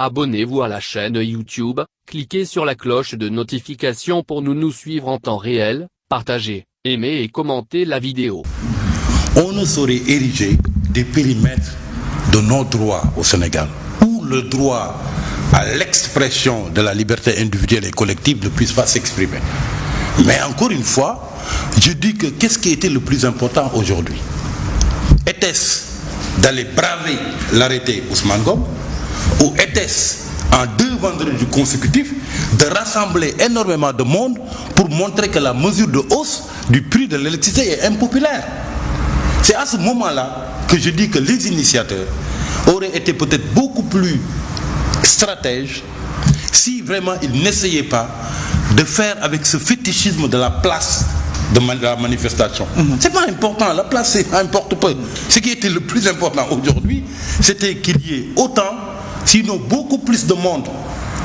Abonnez-vous à la chaîne YouTube, cliquez sur la cloche de notification pour nous suivre en temps réel, partagez, aimez et commentez la vidéo. On ne saurait ériger des périmètres de nos droits au Sénégal, où le droit à l'expression de la liberté individuelle et collective ne puisse pas s'exprimer. Mais encore une fois, je dis que qu'est-ce qui était le plus important aujourd'hui? Était-ce d'aller braver l'arrêté Ousmane Ngom, ou était-ce, en 2 vendredis consécutifs, de rassembler énormément de monde pour montrer que la mesure de hausse du prix de l'électricité est impopulaire? C'est à ce moment-là que je dis que les initiateurs auraient été peut-être beaucoup plus stratèges si vraiment ils n'essayaient pas de faire avec ce fétichisme de la place de la manifestation. C'est pas important, la place importe peu. Ce qui était le plus important aujourd'hui, c'était qu'il y ait autant, sinon beaucoup plus de monde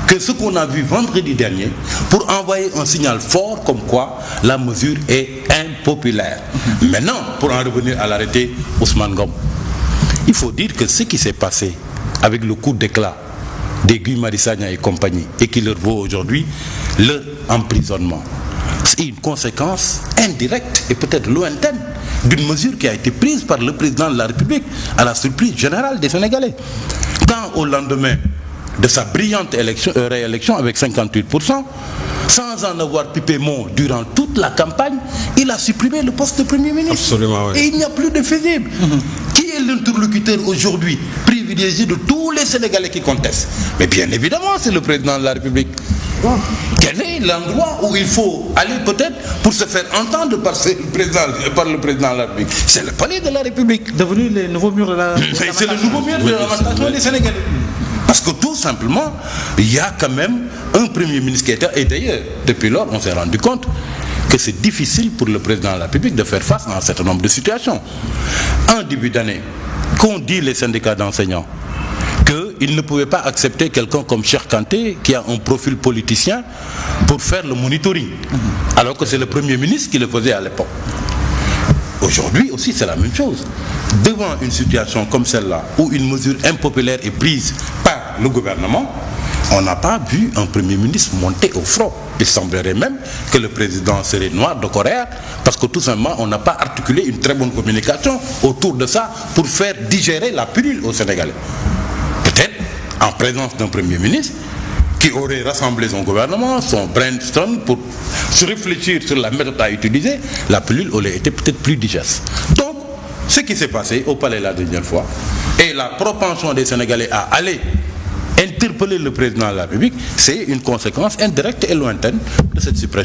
que ce qu'on a vu vendredi dernier, pour envoyer un signal fort comme quoi la mesure est impopulaire. Maintenant, pour en revenir à l'arrêté Ousmane Ngom, il faut dire que ce qui s'est passé avec le coup d'éclat des Guy Marius Sagna et compagnie, et qui leur vaut aujourd'hui leur emprisonnement, c'est une conséquence indirecte et peut-être lointaine d'une mesure qui a été prise par le président de la République à la surprise générale des Sénégalais. Quand au lendemain de sa brillante réélection avec 58%, sans en avoir pipé mot durant toute la campagne, il a supprimé le poste de Premier ministre. Absolument, oui. Et il n'y a plus de faisible. Qui est l'interlocuteur aujourd'hui privilégié de tous les Sénégalais qui contestent? Mais bien évidemment, c'est le président de la République. Quel est l'endroit où il faut aller peut-être pour se faire entendre par le président de la République? C'est le palais de la République. Devenu les nouveaux murs de la... C'est le nouveau mur de la lamentation des Sénégalais. Parce que tout simplement, il y a quand même un Premier ministre qui était... Et d'ailleurs, depuis lors, on s'est rendu compte que c'est difficile pour le président de la République de faire face à un certain nombre de situations. En début d'année, qu'ont dit les syndicats d'enseignants? Qu'ils ne pouvaient pas accepter quelqu'un comme Cheikh Kanté, qui a un profil politicien, pour faire le monitoring. Alors que c'est le Premier ministre qui le faisait à l'époque. Aujourd'hui aussi, c'est la même chose. Devant une situation comme celle-là, où une mesure impopulaire est prise par le gouvernement, on n'a pas vu un Premier ministre monter au front. Il semblerait même que le président serait noir de colère, parce que tout simplement, on n'a pas articulé une très bonne communication autour de ça pour faire digérer la pilule aux Sénégalais. Peut-être en présence d'un Premier ministre qui aurait rassemblé son gouvernement, son brainstorm, pour se réfléchir sur la méthode à utiliser, la pilule aurait été peut-être plus digeste. Donc, ce qui s'est passé au palais la dernière fois, et la propension des Sénégalais à aller interpeller le président de la République, c'est une conséquence indirecte et lointaine de cette suppression.